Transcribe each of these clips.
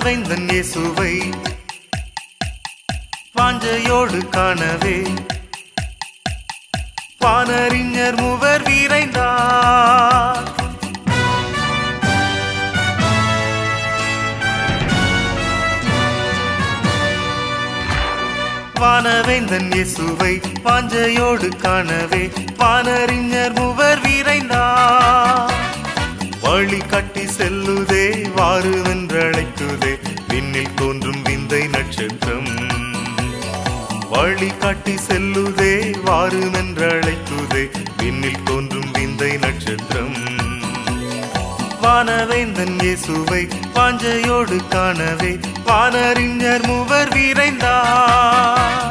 வானவேந்தன் இயேசுவை வாஞ்சையோடு காணவே வானறிஞர் மூவர் விரைந்தார். வானவேந்தன் இயேசுவை வாஞ்சையோடு காணவே வானறிஞர் மூவர் விரைந்தார். வழி காட்டி செல்லுதே வாருவென்றழைக்குதே விண்ணில் தோன்றும் விந்தை நட்சத்திரம். வழி காட்டி செல்லுதே வாருமென்றழைக்குதே விண்ணில் தோன்றும் விந்தை நட்சத்திரம். வானவேந்தன் இயேசுவை வாஞ்சையோடு காணவே வானறிஞர் மூவர் விரைந்தார்.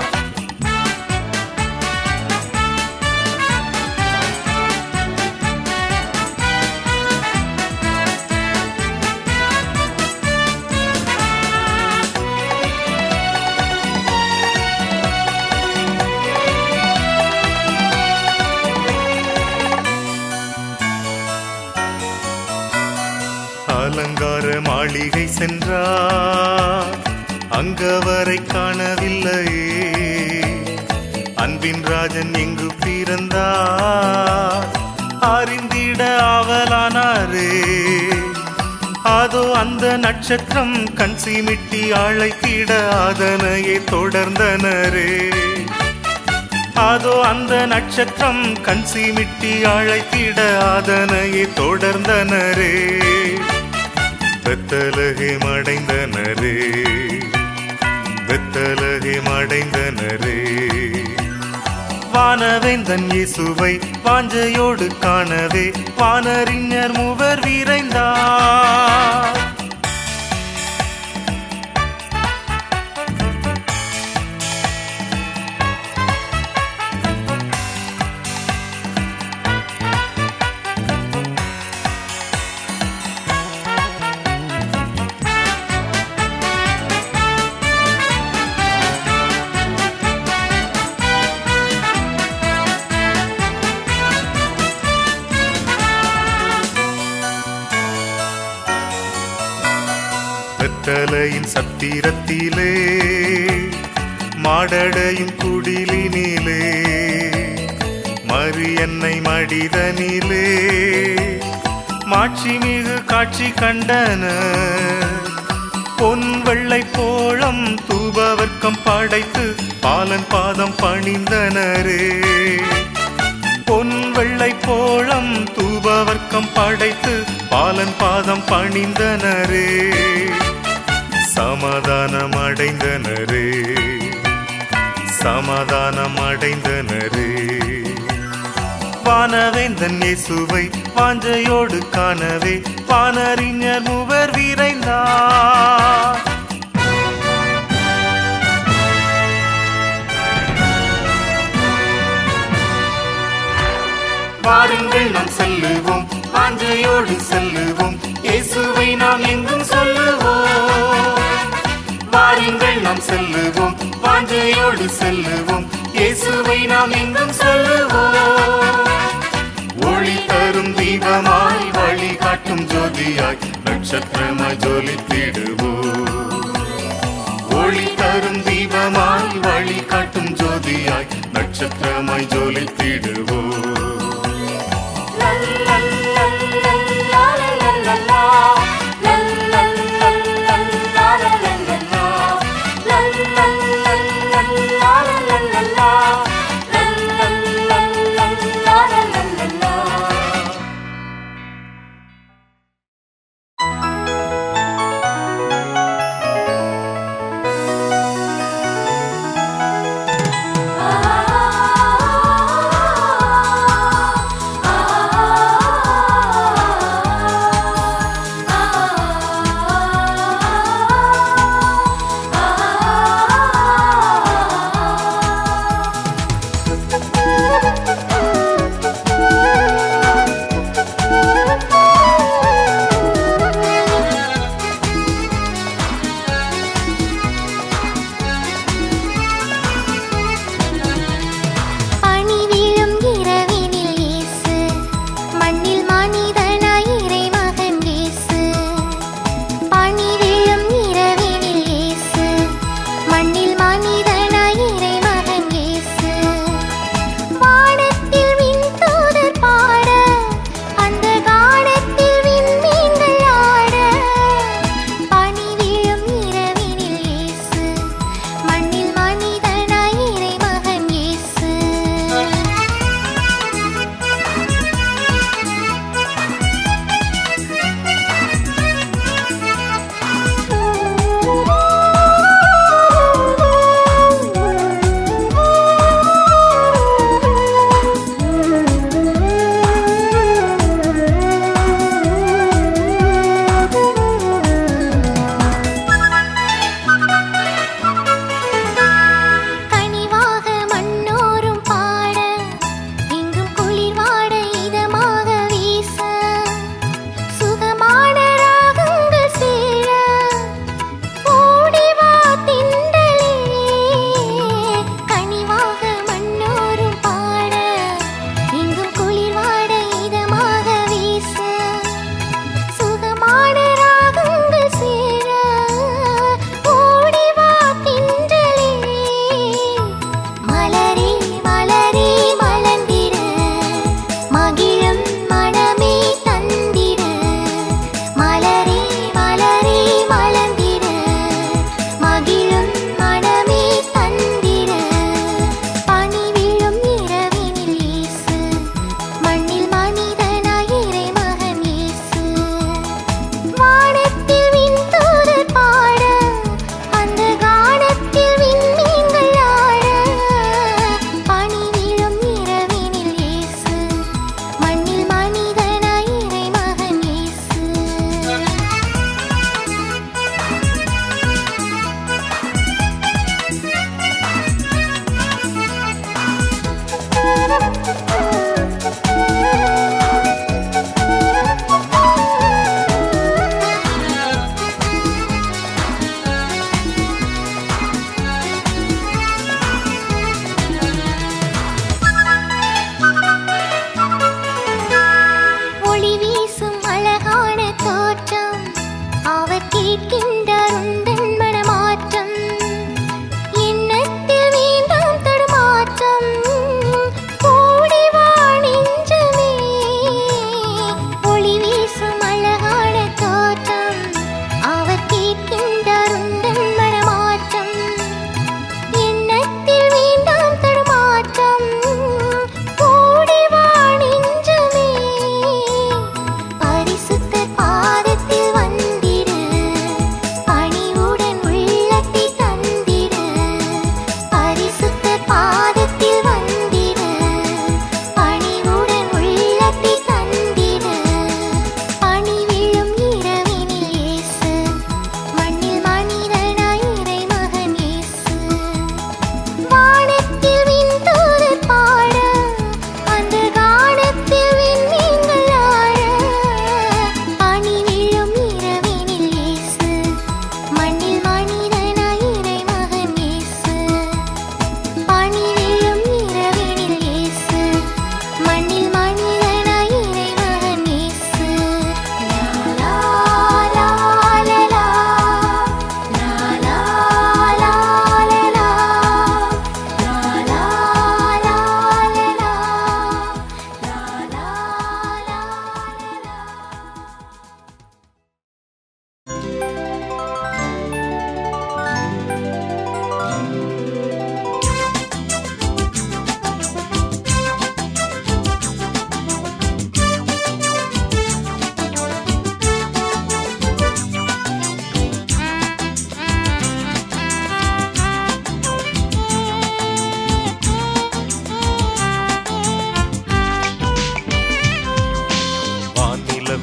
அலங்கார மாளிகை சென்றார், அங்கவரை காணவில்லையே. அன்பின் ராஜன் எங்கு பிறந்தார் அறிந்திட ஆவலானாரே. அதோ அந்த நட்சத்திரம் கண் சிமிட்டி அழைத்திட அதனையே தொடர்ந்தனரே. அதோ அந்த நட்சத்திரம் கண் சிமிட்டி அழைத்திட அதனையே தொடர்ந்தனரே. பெத்தலகேம் அடைந்தனரே, பெத்தலகேம் அடைந்தனரே. வானவேந்தன் இயேசுவை வாஞ்சையோடு காணவே வானறிஞர் மூவர் விரைந்தார். பெத்தலையின் சத்திரத்திலே மாடடையும் குடிலினிலே மரியன்னை மடிதனிலே மாட்சிமிகு காட்சி கண்டன. பொன் வெள்ளை போளம் தூபவர்க்கம் படைத்து பாலன் பாதம் பணிந்தனரே. பொன் வெள்ளை போளம் தூபவர்க்கம் படைத்து பாலன் பாதம் பணிந்தனரே. சமாதானம் அடைந்தனரே, சமாதானம் அடைந்தனரே. வானவேந்தன் இயேசுவை வாஞ்சையோடு காணவே வானறிஞர் மூவர் விரைந்தார். வாருங்கள் நாம் செல்லுவோம், வாஞ்சையோடு செல்லுவோம், இயேசுவை நாம் எங்கும் சொல்லுவோம். வாருங்கள் நாம் செல்லுவோம், வாஞ்சையோடு செல்லுவோம், இயேசுவை நாம் எங்கும் சொல்லுவோம். ஒளி தரும் தீபமாய் வழி காட்டும் ஜோதியாய் நட்சத்திரமாய் ஜொலித்திடுவோம். ஒளி தரும் தீபமாய் வழி காட்டும் ஜோதியாய் நட்சத்திரமாய் ஜொலித்திடுவோம்.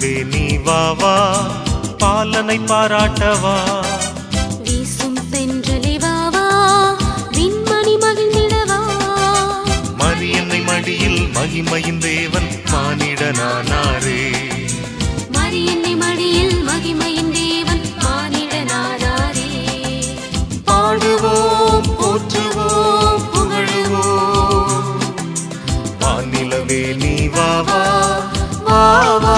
வானிலவே நீ வா வா பாலனை பாராட்டவா வீசும் தென்றலே வா வா விண்மணி மகிழ்ந்திடவா மரியன்னை மடியில் மகிமையின் தேவன் மானிடனானாரே மரியன்னை மடியில் மகிமையின் தேவன் மானிடனானாரே பாடுவோம் போற்றுவோம் புகழுவோம் வானிலவே நீ வா வா வா வா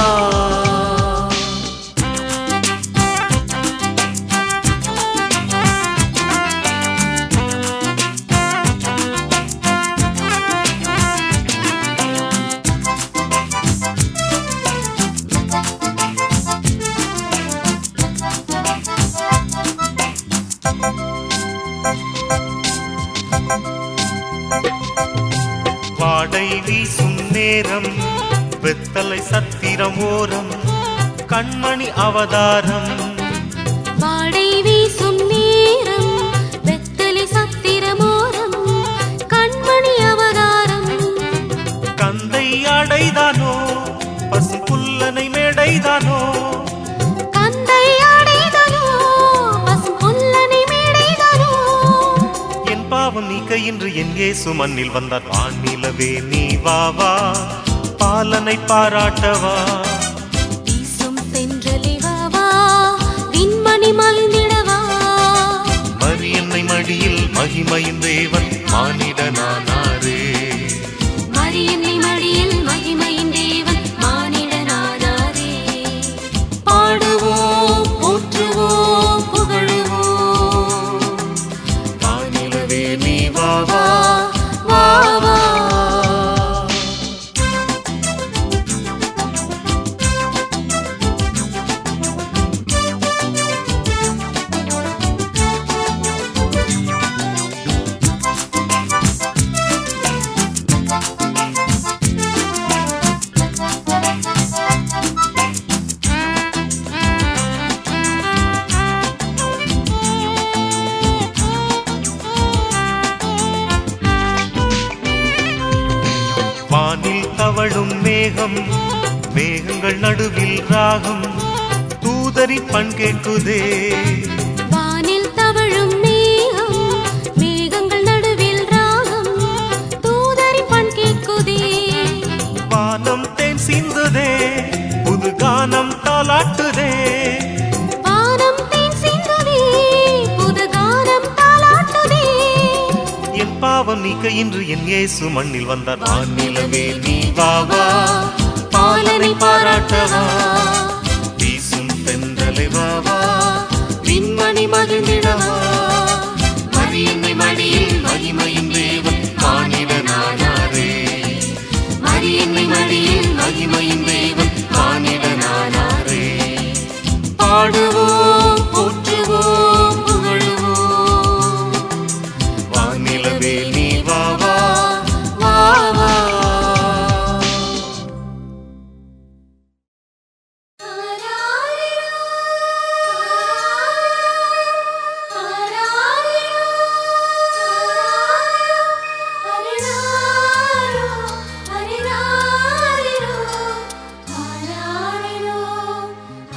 வாடை வீசும் நேரம் வெத்தலை சத்திரம் ஓரம் கண்மணி அவதாரம் வாடை வீசும் நேரம் வெத்தலை சத்திரமோரம் கண்மணி அவதாரம் கந்தை அடைதானோ பசு புல்லனை மேடைதானோ கந்தை அடைதானோ பசு புல்லனை மேடைதானோ என் பாவம் நீக்க இன்று என் இயேசு மண்ணில் வந்தார் வானிலவே நீ வா வா பாலனை பாராட்டவா வீசும் தென்றலே வா வா விண்மணி மகிழ்ந்திடவா மரியன்னை மடியில் மகிமையின் தேவன் மானிடனானாரே மரியன்னை மடியில் மகிமையின் தேவன் மானிடனானாரே பாடுவோம் போற்றுவோம் புகழுவோம் வானிலவே நீ வா வா வா வா வானில் தவழும் மேகம் மேகங்கள் நடுவில் ராகம் தூதரி பண் கேட்குதே வானில் தவழும் மேகம் மேகங்கள் நடுவில் ராகம் தூதரி பண் கேட்குதே வானம் தேன் சிந்துதே புது கானம் தாலாட்டுதே வானம் தேன் சிந்துதே புது கானம் தாலாட்டுதே என் பாவம் நீக்க இன்று என் இயேசு மண்ணில் வந்தார் வானிலவே நீ வா வா பாலனை பாராட்டவா வீசும் தென்றலை வா வா விண்மணி மகிழ்ந்திடவா மரியன்னை மடியில் மகிமையின் தேவன் மானிடனானாரே மரியன்னை மடியில் மகிமையின் தேவன் மானிடனானாரே பாடுவோம் போற்றுவோம் புகழுவோம் வானிலவே நீ வா வா வா வா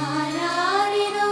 ஆராரிரோ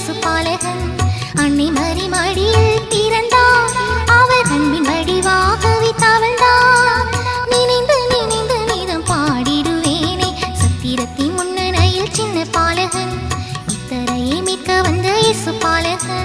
இயேசு பாலகன் அன்னை மரி மடியில் பிறந்தார் அவர் அன்பின் வடிவாகவே தவழ்ந்தார் நினைந்து நினைந்து நீதம் பாடிடுவேனே சத்திரத்தின் முன்னணியில் சின்ன பாலகன் இத்தரையை மீட்க வந்த இயேசு பாலகன்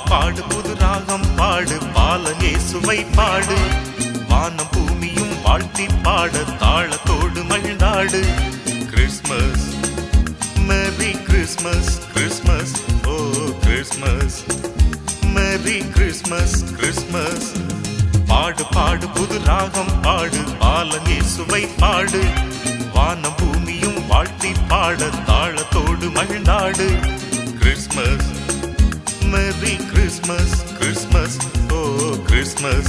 பாடு புது ராகம் பாடு பாலன் இயேசுவை பாடு வானம் பூமியும் வாழ்த்தி பாட தாளத்தோடு மகிழ்ந்தாடு Christmas merry Christmas Christmas oh Christmas merry Christmas Christmas பாடு பாடு புது ராகம் பாடு பாலன் இயேசுவை பாடு வானம் பூமியும் வாழ்த்தி பாட தாளத்தோடு மகிழ்ந்தாடு Christmas Merry Christmas, Christmas, oh Christmas,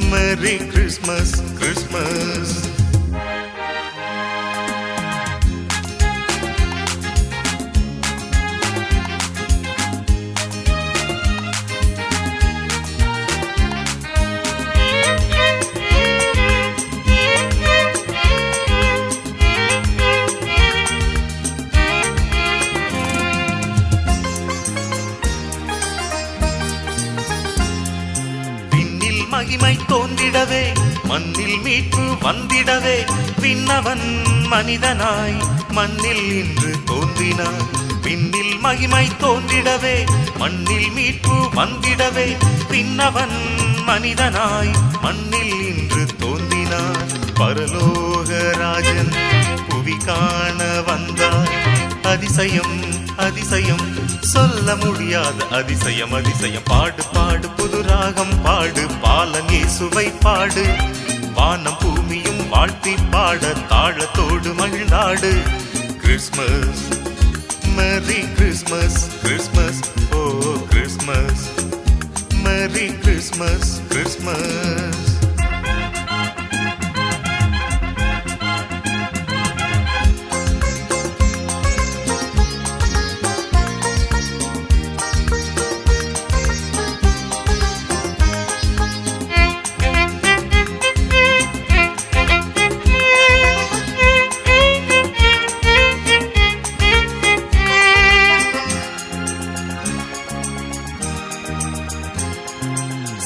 Merry Christmas, Christmas. மகிமை தோன்றிடவே மண்ணில் மீட்பு வந்திடவே விண்ணவன் மனிதனாய் மண்ணில் இன்று தோன்றினான் விண்ணில் மகிமை தோன்றிடவே மண்ணில் மீட்பு வந்திடவே விண்ணவன் மனிதனாய் மண்ணில் இன்று தோன்றினான் பரலோகராஜன் புவி காண வந்தார் அதிசயம் அதிசயம் சொல்ல முடியாத அதிசயம் அதிசயம் பாடு பாடு புது ராகம் பாடு பாலன் இயேசுவை பாடு வானம் பூமியும் வாழ்த்தி பாட தாளத்தோடு மகிழ்ந்தாடு Christmas merry Christmas Christmas oh Christmas merry Christmas Christmas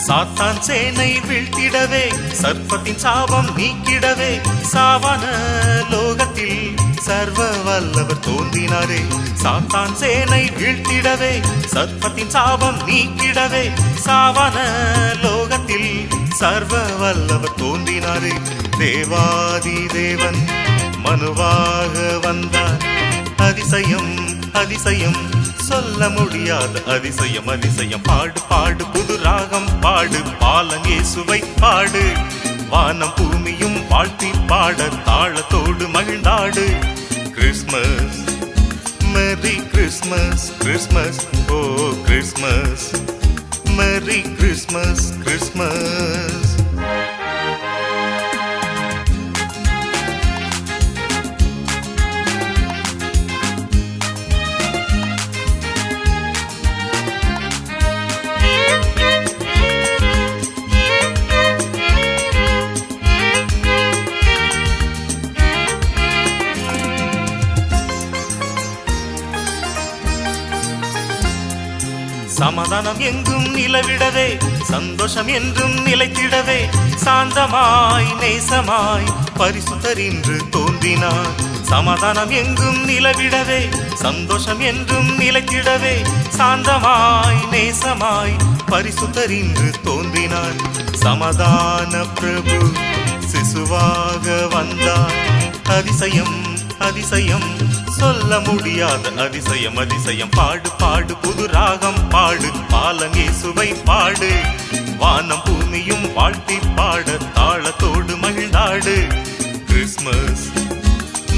சாத்தான் சேனை வீழ்த்திடவே சர்ப்பத்தின் சாபம் நீக்கிடவே சாவான லோகத்தில் சர்வ வல்லவர் தோன்றினாரே. சாத்தான் சேனை வீழ்த்திடவே சர்ப்பத்தின் சாபம் நீக்கிடவே சாவான லோகத்தில் சர்வ வல்லவர் தோன்றினாரே. தேவாதி தேவன் மனுவாக வந்தார். அதிசயம் அதிசயம் சொல்ல முடியாத அதிசயம் அதிசயம். பாடு பாடு புது ராகம் பாடு பாலன் இயேசுவை பாடு. வானம் பூமியும் வாழ்த்தி பாட தாளத்தோடு மகிழ்ந்தாடு. Christmas merry Christmas Christmas oh Christmas merry Christmas Christmas. சமாதானம் எங்கும் நிலவிடவே சந்தோஷம் என்றும் நிலைத்திடவே சாந்தமாய் நேசமாய் பரிசுத்தர் இன்று தோன்றினார். சமாதானம் எங்கும் நிலவிடவே சந்தோஷம் என்றும் நிலைத்திடவே சாந்தமாய் நேசமாய் பரிசுத்தர் இன்று தோன்றினார். சமாதான பிரபு சிசுவாக வந்தார். அதிசயம் அதிசயம் சொல்ல முடியாத அதிசயம் அதிசயம். பாடு பாடு புது ராகம் பாடு பாலன் இயேசுவை பாடு. வானம் பூமியும் வாழ்த்தி பாட தாளத்தோடு மகிழ்ந்தாடு. Christmas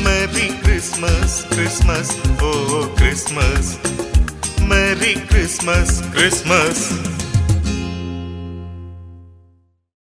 merry Christmas Christmas oh Christmas merry Christmas Christmas.